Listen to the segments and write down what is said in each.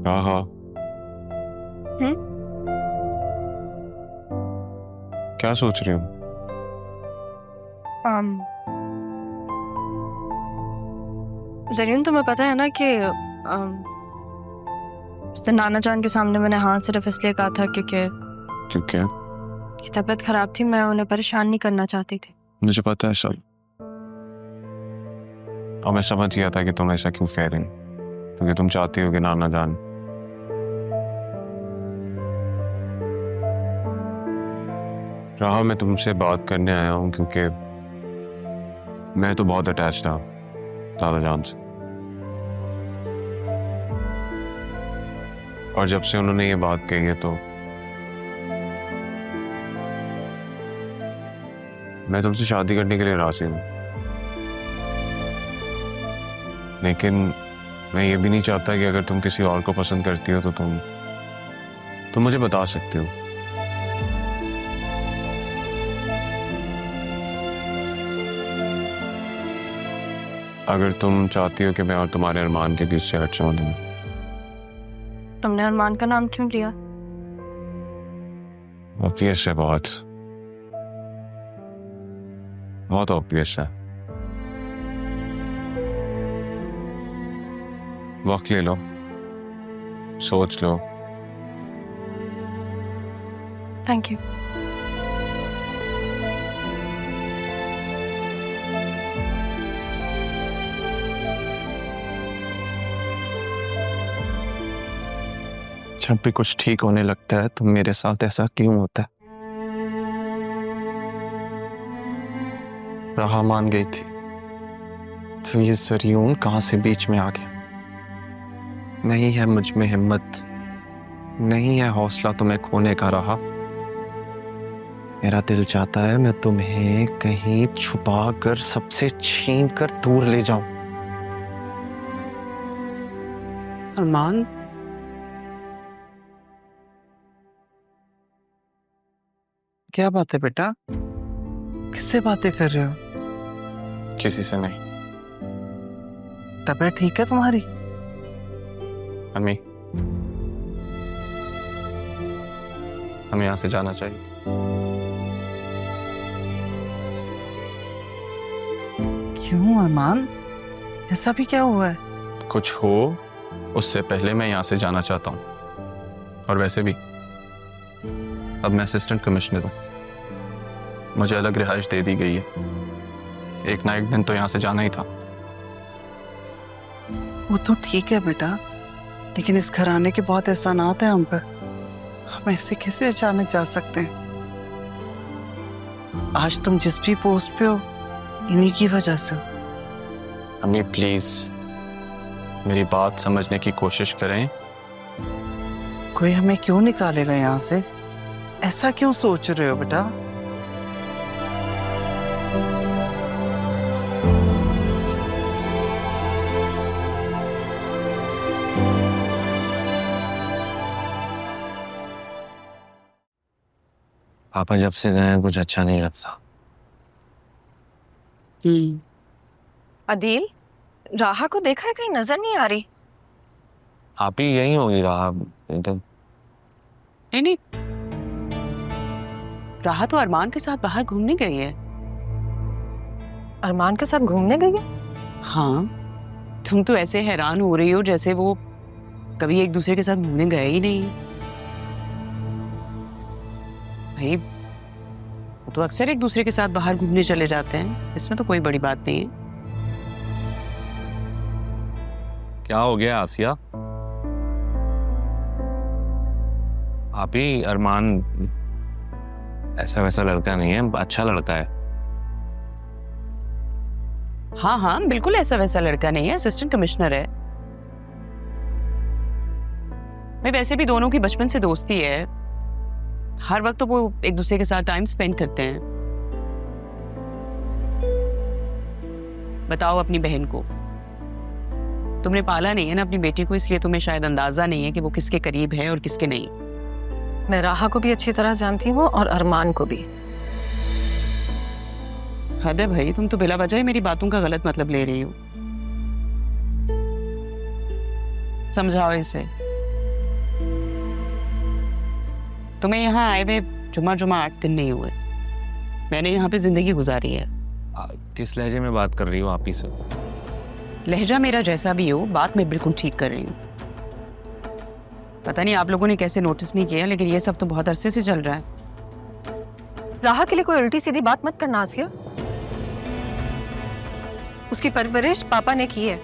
हाँ हाँ। क्या सोच रही हूँ? ज़रीन, तुम्हें पता है ना कि उस दिन नाना जान के सामने मैंने हाँ सिर्फ इसलिए कहा था क्योंकि तबीयत खराब थी। मैं उन्हें परेशान नहीं करना चाहती थी। मुझे पता है सब, और मैं समझ गया था कि तुम ऐसा क्यों कह रही, क्योंकि तुम चाहती हो कि नाना जान। राह मैं तुमसे बात करने आया हूँ क्योंकि मैं तो बहुत अटैच था दादा जान से, और जब से उन्होंने ये बात कही है तो मैं तुमसे शादी करने के लिए राजी हूँ। लेकिन मैं ये भी नहीं चाहता कि अगर तुम किसी और को पसंद करती हो तो तुम मुझे बता सकते हो। अगर तुम चाहती हो कि मैं और तुम्हारे अरमान के बीच से हट जाऊं तो। तुमने अरमान का नाम क्यों लिया? ऑब्वियस है, बहुत बहुत ऑब्वियस है। वक्त ले लो, सोच लो। Thank you. जब भी कुछ ठीक होने लगता है तो मेरे साथ ऐसा क्यों होता है? राह मान गई थी तो ये ज़रीन कहां से बीच में आ गया? नहीं है मुझ में हिम्मत, नहीं है हौसला तुम्हें खोने का। रहा मेरा दिल चाहता है मैं तुम्हें कहीं छुपा कर सबसे छीन कर दूर ले जाऊं। अरमान, क्या बात है बेटा? किससे बातें कर रहे हो? किसी से नहीं। तबीयत ठीक है तुम्हारी? हमें यहाँ से जाना चाहिए। क्यों अरमान, ऐसा भी क्या हुआ है? कुछ हो उससे पहले मैं यहाँ से जाना चाहता हूँ। और वैसे भी अब मैं असिस्टेंट कमिश्नर हूँ, मुझे अलग रिहाइश दे दी गई है। एक ना एक दिन तो यहाँ से जाना ही था। वो तो ठीक है बेटा, लेकिन इस घर आने के बहुत एहसानात हैं हम पर। हम ऐसे कैसे अचानक जा सकते हैं? आज तुम जिस भी पोस्ट पे हो इन्हीं की वजह से। अम्मी प्लीज मेरी बात समझने की कोशिश करें। कोई हमें क्यों निकालेगा यहाँ से? ऐसा क्यों सोच रहे हो बेटा? पापा जब से गए कुछ अच्छा नहीं लगता। अदील, राहा को देखा है? कहीं नजर नहीं आ रही। आप ही यही होगी राह। नहीं, राहा तो अरमान के साथ बाहर घूमने गई है। अरमान के साथ घूमने गई है? हाँ, तुम तो ऐसे हैरान हो रही हो जैसे वो कभी एक दूसरे के साथ घूमने गए ही नहीं। भाई वो तो अक्सर एक दूसरे के साथ बाहर घूमने चले जाते हैं, इसमें तो कोई बड़ी बात नहीं है। क्या हो गया आसिया? आप ही अरमान ऐसा वैसा लड़का नहीं है, अच्छा लड़का है। हाँ हाँ, बिल्कुल ऐसा वैसा लड़का नहीं है, असिस्टेंट कमिश्नर है। भाई वैसे भी दोनों की बचपन से दोस्ती है, हर वक्त तो वो एक दूसरे के साथ टाइम स्पेंड करते हैं। बताओ अपनी बहन को, तुमने पाला नहीं है ना अपनी बेटी को, इसलिए तुम्हें शायद अंदाजा नहीं है कि वो किसके करीब है और किसके नहीं। मैं राहा को भी अच्छी तरह जानती हूँ और अरमान को भी। हद है भाई, तुम तो बिला वजह ही मेरी बातों का गलत मतलब ले रही हो। समझाओ इसे। तुम्हें यहाँ आए हुए जुमा 8 दिन नहीं हुए। मैंने यहाँ पे जिंदगी गुजारी है। किस लहजे में बात कर रही हो आप ही से? लहजा मेरा जैसा भी हो, बात मैं बिल्कुल ठीक कर रही हूँ। पता नहीं आप लोगों ने कैसे नोटिस नहीं किया, लेकिन ये सब तो बहुत अरसे से चल रहा है। राहा के लिए कोई उल्टी सीधी बात मत करना आसिया। उसकी परवरिश पापा ने की है,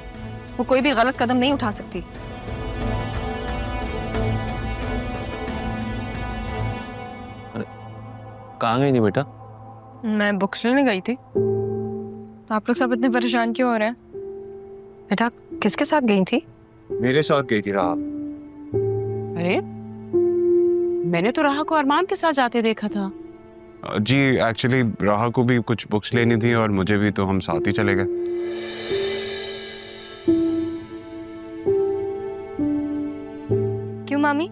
वो कोई भी गलत कदम नहीं उठा सकती। कहाँ गई थी बेटा? मैं बुक्स लेने गई थी। तो आप लोग सब इतने परेशान क्यों हो रहे हैं? बेटा किसके साथ गई थी? मेरे साथ गई थी राह। अरे मैंने तो राहा को अरमान के साथ जाते देखा था। जी एक्चुअली राह को भी कुछ बुक्स लेनी थी और मुझे भी, तो हम साथ ही चले गए। क्यों मामी,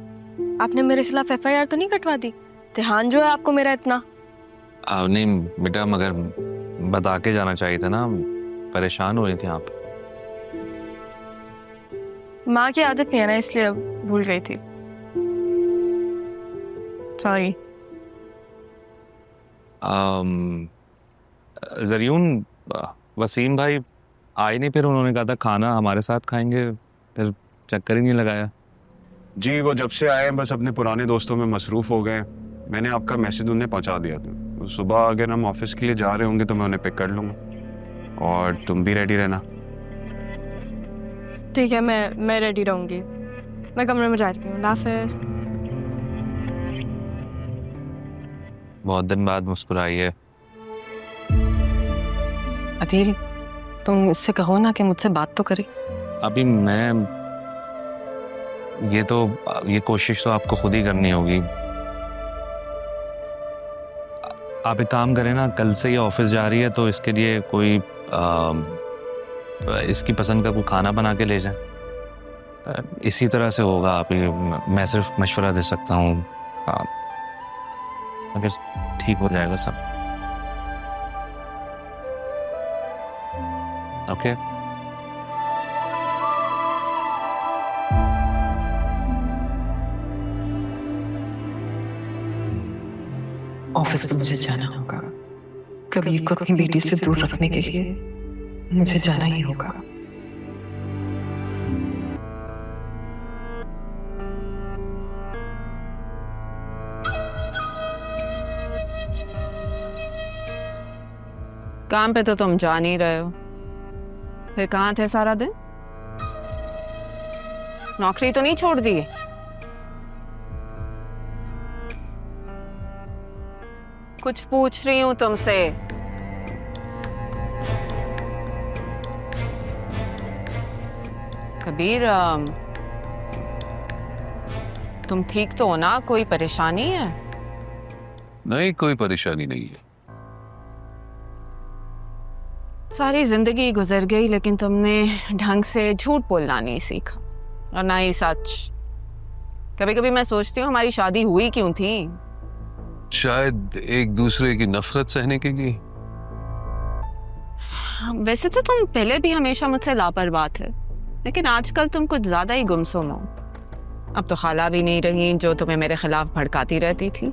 आपने मेरे खिलाफ FIR तो नहीं कटवा दी? ध्यान जो है आपको मेरा इतना। नहीं बेटा, मगर बता के जाना चाहिए था ना, परेशान हो रही थी आप। माँ की आदत नहीं है ना, इसलिए अब भूल गई थी। सॉरी। जरियून, वसीम भाई आए नहीं, फिर उन्होंने कहा था खाना हमारे साथ खाएंगे, फिर चक्कर ही नहीं लगाया। जी वो जब से आए हैं बस अपने पुराने दोस्तों में मसरूफ हो गए। मैंने आपका मैसेज उन्हें पहुंचा दिया था। सुबह अगर हम ऑफिस के लिए जा रहे होंगे तो मैं उन्हें पिक कर लूँगा, और तुम भी रेडी रहना। ठीक है, मैं रेडी रहूंगी। मैं कमरे में जा रही हूँ। अल्लाह हाफ़िज़। बहुत दिन बाद मुस्कुराई है। अदील तुम इससे कहो ना कि मुझसे बात तो करे। अभी मैं ये कोशिश तो आपको खुद ही करनी होगी। आप एक काम करें ना, कल से ये ऑफिस जा रही है तो इसके लिए कोई इसकी पसंद का कोई खाना बना के ले जाए। इसी तरह से होगा। आप ही, मैं सिर्फ मशवरा दे सकता हूँ, अगर ठीक हो जाएगा सब। ओके ऑफिस तो मुझे जाना होगा। कबीर को अपनी बेटी से दूर रखने के लिए मुझे जाना ही होगा। काम पे तो तुम जा नहीं रहे हो, फिर कहाँ थे सारा दिन? नौकरी तो नहीं छोड़ दी? कुछ पूछ रही हूँ तुमसे। कबीर तुम ठीक तो हो ना? कोई परेशानी है? नहीं, कोई परेशानी नहीं है। सारी जिंदगी गुजर गई लेकिन तुमने ढंग से झूठ बोलना नहीं सीखा, और ना ही सच। कभी कभी मैं सोचती हूँ हमारी शादी हुई क्यों थी? शायद एक दूसरे की नफरत सहने के लिए। वैसे तो तुम पहले भी हमेशा मुझसे लापरवाह थे, लेकिन आजकल तुम कुछ ज्यादा ही गुमसुम हो। अब तो खाला भी नहीं रही जो तुम्हें मेरे खिलाफ भड़काती रहती थी।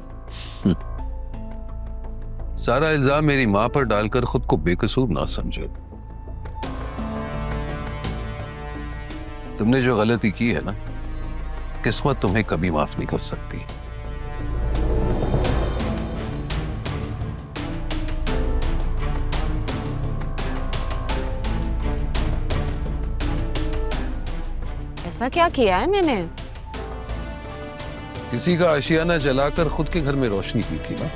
सारा इल्जाम मेरी माँ पर डालकर खुद को बेकसूर ना समझो। तुमने जो गलती की है ना, किस्मत तुम्हें कभी माफ नहीं कर सकती। ऐसा क्या किया है मैंने? किसी का आशियाना जलाकर खुद के घर में रोशनी की थी ना।